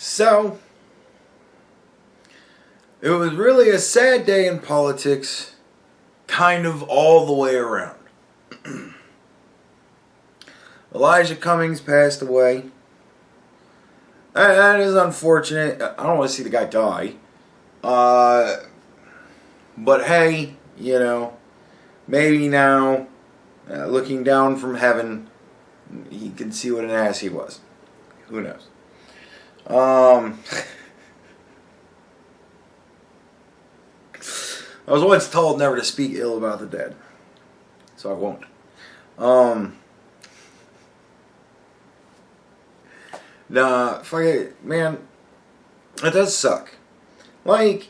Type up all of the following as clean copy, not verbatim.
So, it was really a sad day in politics, kind of all the way around. Elijah Cummings passed away. That is unfortunate. I don't want to see the guy die. But hey, maybe now, looking down from heaven, he can see what an ass he was. Who knows? I was once told never to speak ill about the dead, so I won't. Nah, fuck it, man. It does suck. Like,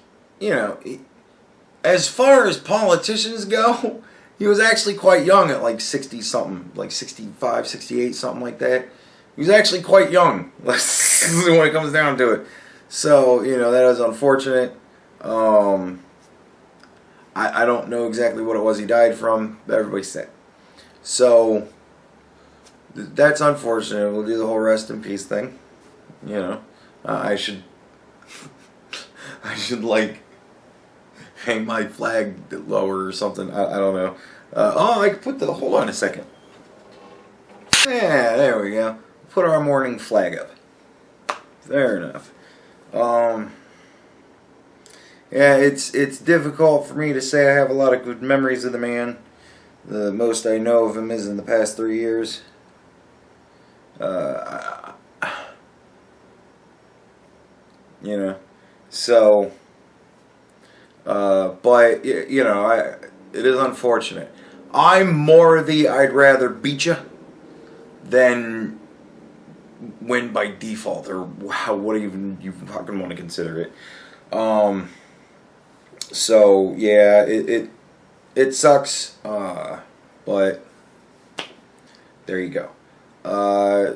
as far as politicians go, he was actually quite young at like 60 something, like 65, 68, something like that. He was actually quite young when it comes down to it. So, that is unfortunate. I don't know exactly what it was he died from, but everybody said. So, that's unfortunate. We'll do the whole rest in peace thing. I should like hang my flag lower or something. I don't know. I could put hold on a second. Yeah, there we go. Put our morning flag up. Fair enough. Yeah, it's difficult for me to say I have a lot of good memories of the man. The most I know of him is in the past 3 years. So, but, it is unfortunate. I'm more I'd rather beat you than win by default, or what even you fucking want to consider it. So, yeah, it sucks, but there you go.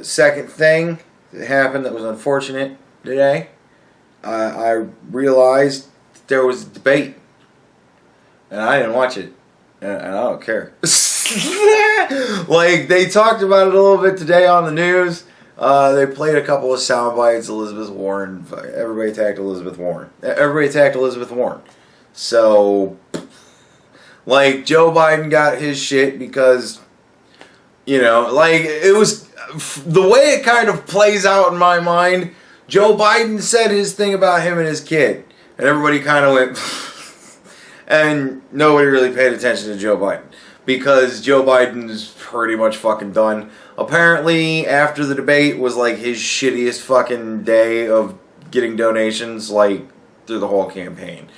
Second thing that happened that was unfortunate today, I realized there was a debate, and I didn't watch it, and I don't care. Like, they talked about it a little bit today on the news. They played a couple of sound bites. Elizabeth Warren, everybody attacked Elizabeth Warren. So, like, Joe Biden got his shit because, it was, the way it kind of plays out in my mind, Joe Biden said his thing about him and his kid, and everybody kind of went, and nobody really paid attention to Joe Biden, because Joe Biden's pretty much fucking done. Apparently, after the debate was like his shittiest fucking day of getting donations, like, through the whole campaign.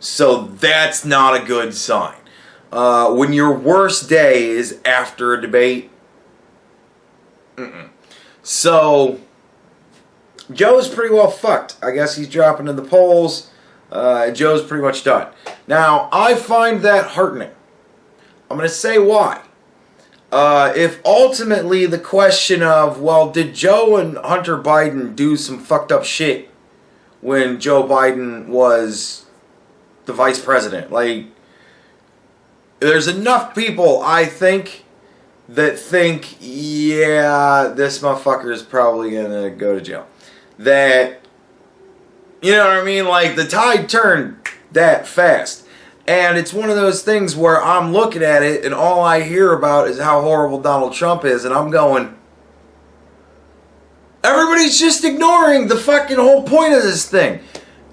So that's not a good sign. When your worst day is after a debate, So, Joe's pretty well fucked. I guess he's dropping in the polls. Joe's pretty much done. Now, I find that heartening. I'm going to say why. If ultimately the question of, well, did Joe and Hunter Biden do some fucked up shit when Joe Biden was the vice president? Like, there's enough people, I think, that think, yeah, this motherfucker is probably going to go to jail. That, you know what I mean? Like, the tide turned that fast. And it's one of those things where I'm looking at it and all I hear about is how horrible Donald Trump is. And I'm going, everybody's just ignoring the fucking whole point of this thing.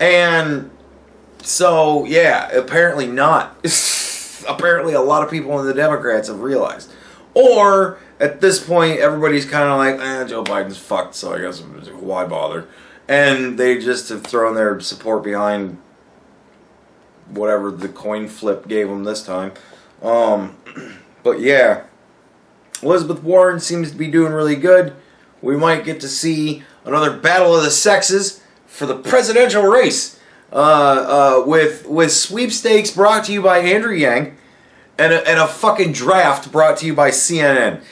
And so, yeah, apparently not. Apparently a lot of people in the Democrats have realized. Or, at this point, everybody's kind of like, Joe Biden's fucked, so I guess why bother? And they just have thrown their support behind whatever the coin flip gave them this time. But yeah, Elizabeth Warren seems to be doing really good. We might get to see another battle of the sexes for the presidential race, with sweepstakes brought to you by Andrew Yang, and a fucking draft brought to you by CNN.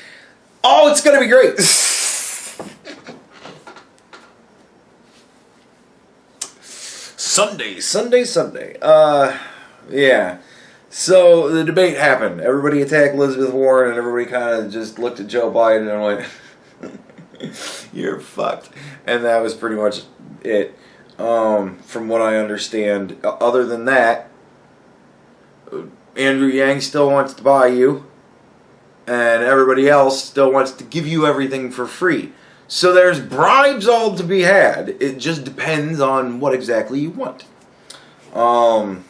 Oh, it's gonna be great. Sunday. Yeah. So the debate happened. Everybody attacked Elizabeth Warren, and everybody kind of just looked at Joe Biden and went, "You're fucked." And that was pretty much it, from what I understand. Other than that, Andrew Yang still wants to buy you, and everybody else still wants to give you everything for free. So there's bribes all to be had. It just depends on what exactly you want. And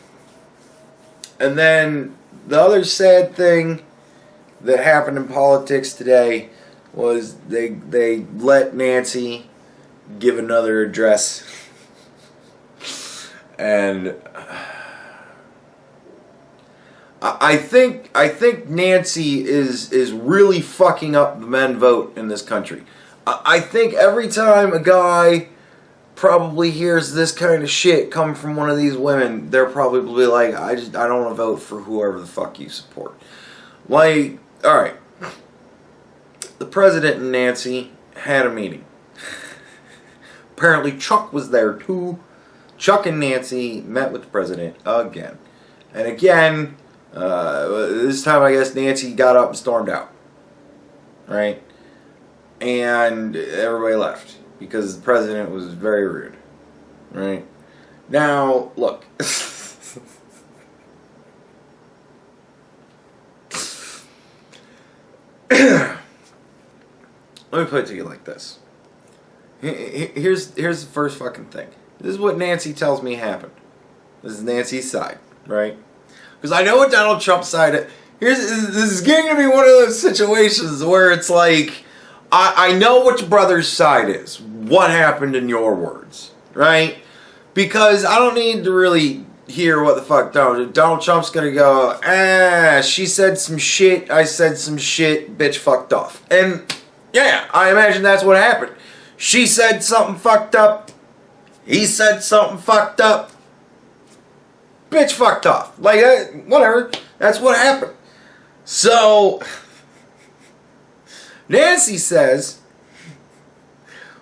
then the other sad thing that happened in politics today was they let Nancy give another address. And I think Nancy is really fucking up the men vote in this country. I think every time a guy probably hears this kind of shit come from one of these women, they're probably like, I don't want to vote for whoever the fuck you support. Like, alright. The president and Nancy had a meeting. Apparently Chuck was there too. Chuck and Nancy met with the president again. And again, this time I guess Nancy got up and stormed out. Right? And everybody left because the president was very rude. Right? Now, look. Let me put it to you like this. Here's the first fucking thing. This is what Nancy tells me happened. This is Nancy's side, right? Because I know what Donald Trump's side. This is getting to be one of those situations where it's like, I know what your brother's side is. What happened in your words, right? Because I don't need to really hear what the fuck Donald Trump's gonna go, she said some shit, I said some shit, bitch fucked off. And yeah, I imagine that's what happened. She said something fucked up, he said something fucked up, bitch fucked off. Like, whatever, that's what happened. So Nancy says,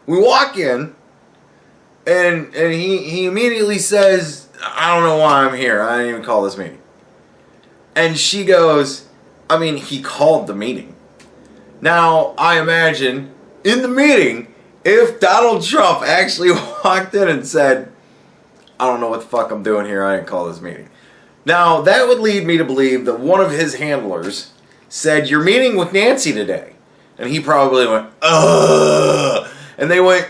we walk in, and he immediately says, I don't know why I'm here. I didn't even call this meeting. And she goes, he called the meeting. Now, I imagine, in the meeting, if Donald Trump actually walked in and said, I don't know what the fuck I'm doing here, I didn't call this meeting. Now, that would lead me to believe that one of his handlers said, you're meeting with Nancy today. And he probably went, ugh. And they went,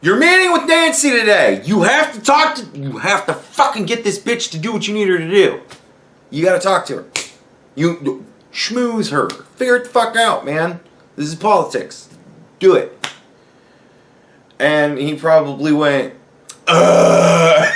you're meeting with Nancy today. You have to fucking get this bitch to do what you need her to do. You gotta talk to her. You schmooze her. Figure it the fuck out, man. This is politics. Do it. And he probably went, ugh.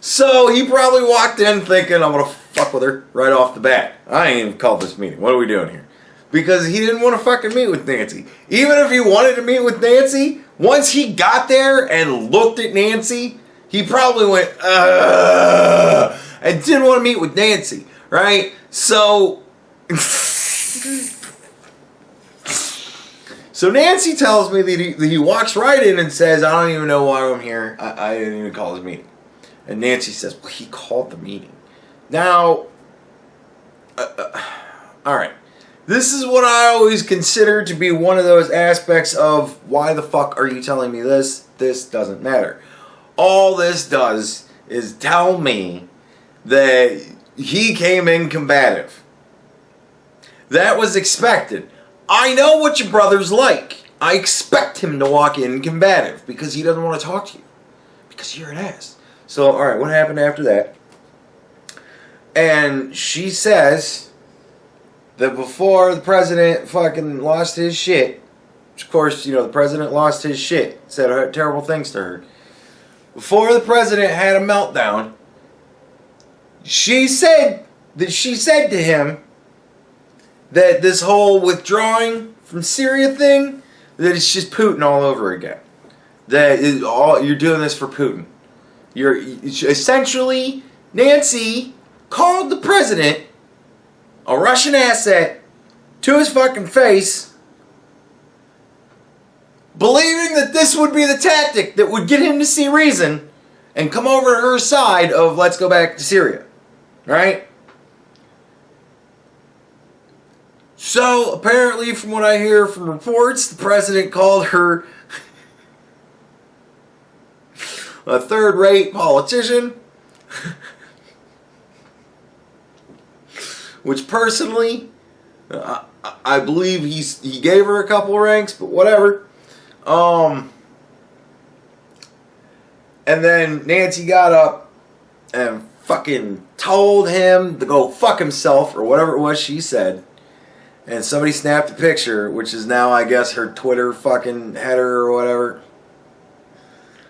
So he probably walked in thinking, I'm gonna fuck with her right off the bat. I ain't even called this meeting. What are we doing here? Because he didn't want to fucking meet with Nancy. Even if he wanted to meet with Nancy, once he got there and looked at Nancy, he probably went, ugh, and didn't want to meet with Nancy, right? So, so Nancy tells me that he walks right in and says, I don't even know why I'm here. I didn't even call his meeting. And Nancy says, well, he called the meeting. Now, all right. This is what I always consider to be one of those aspects of why the fuck are you telling me this? This doesn't matter. All this does is tell me that he came in combative. That was expected. I know what your brother's like. I expect him to walk in combative because he doesn't want to talk to you. Because you're an ass. So, alright, what happened after that? And she says that before the president fucking lost his shit, which of course, the president lost his shit, said terrible things to her. Before the president had a meltdown, she said to him that this whole withdrawing from Syria thing, that it's just Putin all over again. That you're doing this for Putin. You're essentially, Nancy called the president a Russian asset to his fucking face, believing that this would be the tactic that would get him to see reason and come over to her side of let's go back to Syria. Right? So, apparently, from what I hear from reports, the president called her a third-rate politician. Which, personally, I believe he gave her a couple ranks, but whatever. And then Nancy got up and fucking told him to go fuck himself, or whatever it was she said. And somebody snapped a picture, which is now, I guess, her Twitter fucking header or whatever.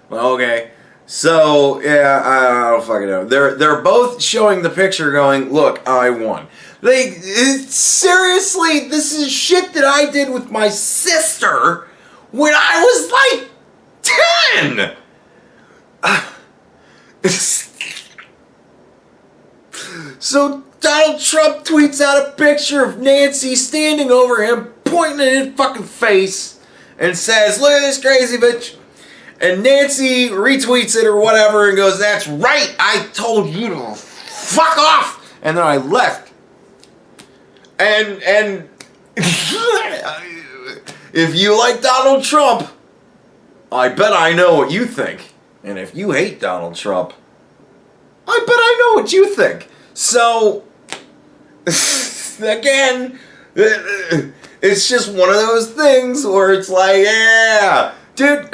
Well, okay. So, yeah, I don't fucking know. They're both showing the picture going, look, I won. Like, seriously, this is shit that I did with my sister when I was like 10. So Donald Trump tweets out a picture of Nancy standing over him, pointing at his fucking face, and says, look at this crazy bitch. And Nancy retweets it or whatever and goes, that's right, I told you to fuck off. And then I left. And if you like Donald Trump, I bet I know what you think. And if you hate Donald Trump, I bet I know what you think. So, again, it's just one of those things where it's like, yeah, dude.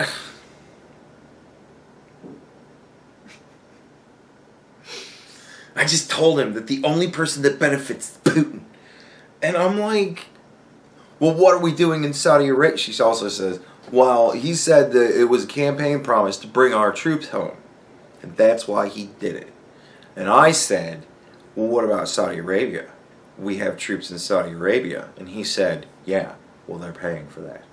I just told him that the only person that benefits is Putin. And I'm like, well, what are we doing in Saudi Arabia? She also says, well, he said that it was a campaign promise to bring our troops home. And that's why he did it. And I said, well, what about Saudi Arabia? We have troops in Saudi Arabia. And he said, yeah, well, they're paying for that.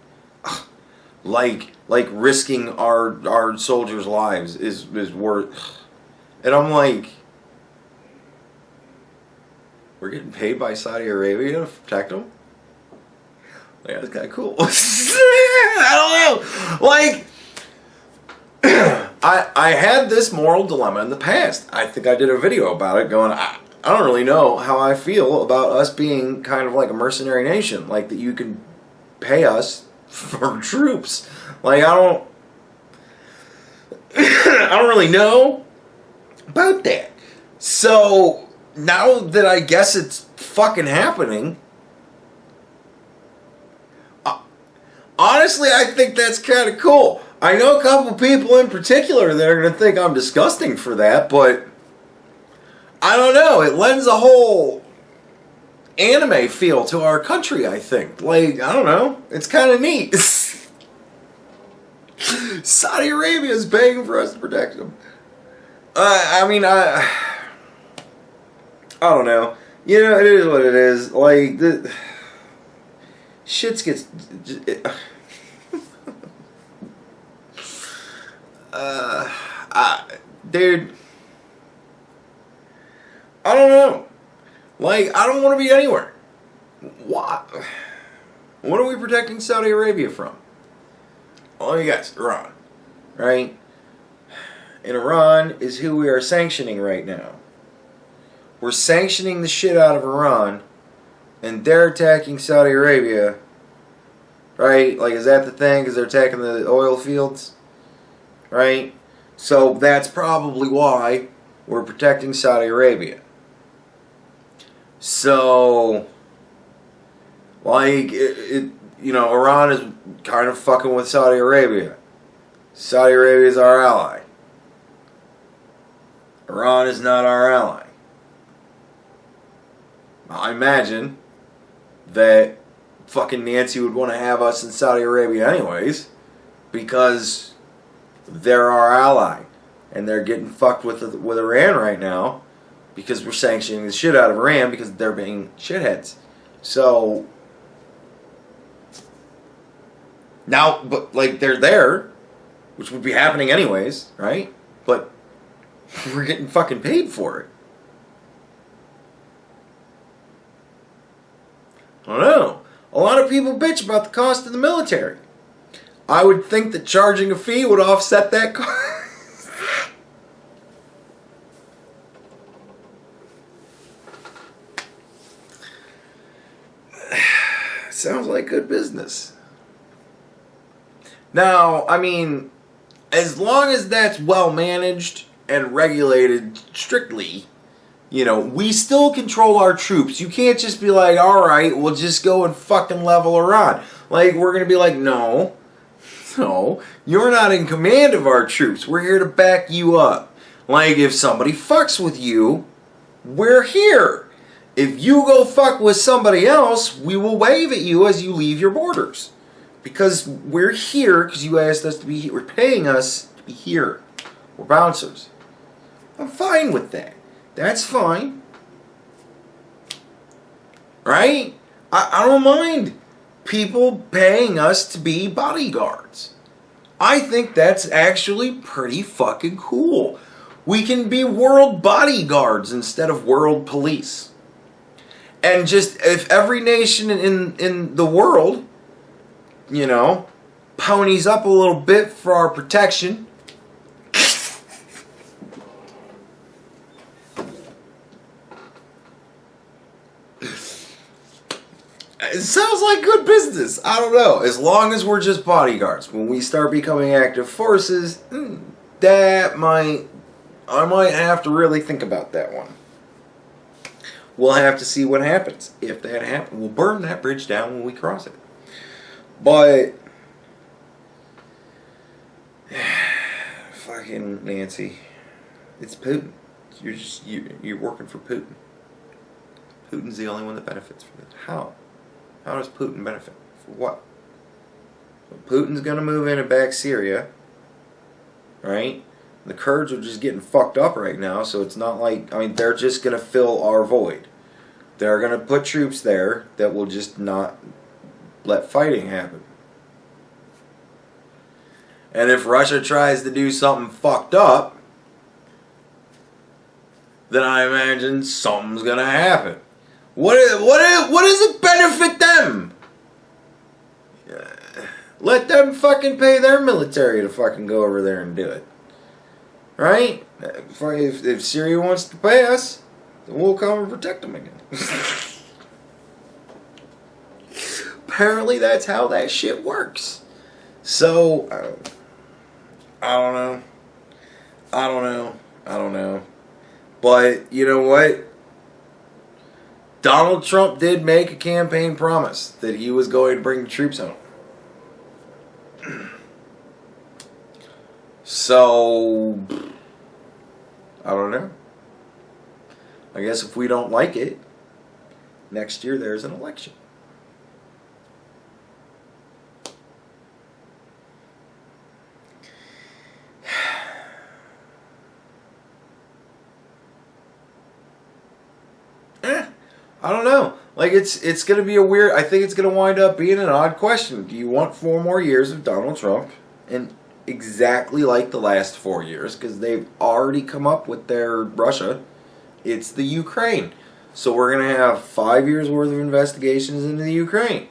Like risking our soldiers' lives is worth. And I'm like, we're getting paid by Saudi Arabia to protect them? Like, that's kind of cool. I don't know. Like, I had this moral dilemma in the past. I think I did a video about it going, I don't really know how I feel about us being kind of like a mercenary nation. Like, that you can pay us for troops. Like, I don't really know about that. So, now that I guess it's fucking happening, honestly, I think that's kind of cool. I know a couple people in particular that are going to think I'm disgusting for that, but I don't know. It lends a whole anime feel to our country, I think. Like, I don't know. It's kind of neat. Saudi Arabia is begging for us to protect them. I mean, I don't know. You know, it is what it is. Like, shit gets... dude, I don't know. Like, I don't want to be anywhere. What are we protecting Saudi Arabia from? Well, you guys, Iran, right? And Iran is who we are sanctioning right now. We're sanctioning the shit out of Iran, and they're attacking Saudi Arabia, right? Like, is that the thing? Because they're attacking the oil fields, right? So that's probably why we're protecting Saudi Arabia. So, like, you know, Iran is kind of fucking with Saudi Arabia. Saudi Arabia is our ally. Iran is not our ally. I imagine that fucking Nancy would want to have us in Saudi Arabia anyways, because they're our ally, and they're getting fucked with Iran right now because we're sanctioning the shit out of Iran because they're being shitheads. So now, but like, they're there, which would be happening anyways, right? But we're getting fucking paid for it. I don't know. A lot of people bitch about the cost of the military. I would think that charging a fee would offset that cost. like good business. Now, I mean, as long as that's well managed and regulated strictly, we still control our troops. You can't just be like, all right, we'll just go and fucking level her on. Like, we're going to be like, no, you're not in command of our troops. We're here to back you up. Like, if somebody fucks with you, we're here. If you go fuck with somebody else, we will wave at you as you leave your borders. Because we're here because you asked us to be here. We're paying us to be here. We're bouncers. I'm fine with that. That's fine. Right? I don't mind people paying us to be bodyguards. I think that's actually pretty fucking cool. We can be world bodyguards instead of world police. And just, if every nation in the world, ponies up a little bit for our protection. It sounds like good business. I don't know. As long as we're just bodyguards. When we start becoming active forces, I might have to really think about that one. We'll have to see what happens. If that happens, we'll burn that bridge down when we cross it. But fucking Nancy, it's Putin. You're working for Putin. Putin's the only one that benefits from this. How? How does Putin benefit? For what? So Putin's gonna move in and back Syria, right? The Kurds are just getting fucked up right now, so it's not like, they're just gonna fill our void. They're gonna put troops there that will just not let fighting happen. And if Russia tries to do something fucked up, then I imagine something's gonna happen. What does it benefit them? Let them fucking pay their military to fucking go over there and do it. Right? If Syria wants to pay us, then we'll come and protect them again. Apparently that's how that shit works. So, I don't know. But, you know what? Donald Trump did make a campaign promise that he was going to bring the troops home. So, I don't know. I guess if we don't like it, next year there's an election. I don't know. Like, it's going to be a weird... I think it's going to wind up being an odd question. Do you want 4 more years of Donald Trump? And exactly like the last 4 years, because they've already come up with their Russia. It's the Ukraine. So we're going to have 5 years worth of investigations into the Ukraine.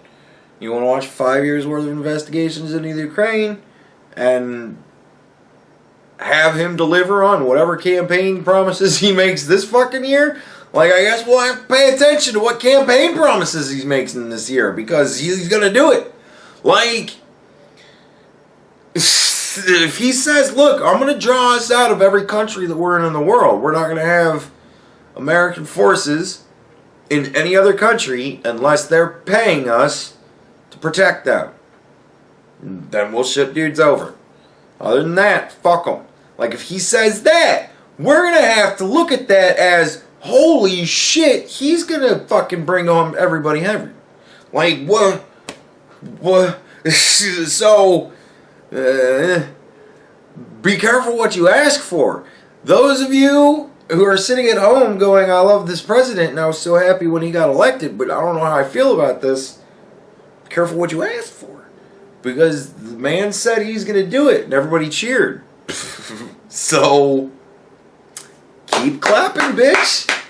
You want to watch 5 years worth of investigations into the Ukraine and have him deliver on whatever campaign promises he makes this fucking year? Like, I guess we'll have to pay attention to what campaign promises he's making this year, because he's going to do it. Like, if he says, look, I'm going to draw us out of every country that we're in the world. We're not going to have American forces in any other country unless they're paying us to protect them. Then we'll ship dudes over. Other than that, fuck them. Like, if he says that, we're going to have to look at that as, holy shit, he's going to fucking bring on everybody heavy. Like, what? So, be careful what you ask for. Those of you who are sitting at home going, I love this president and I was so happy when he got elected, but I don't know how I feel about this. Be careful what you ask for. Because the man said he's going to do it and everybody cheered. So, keep clapping, bitch.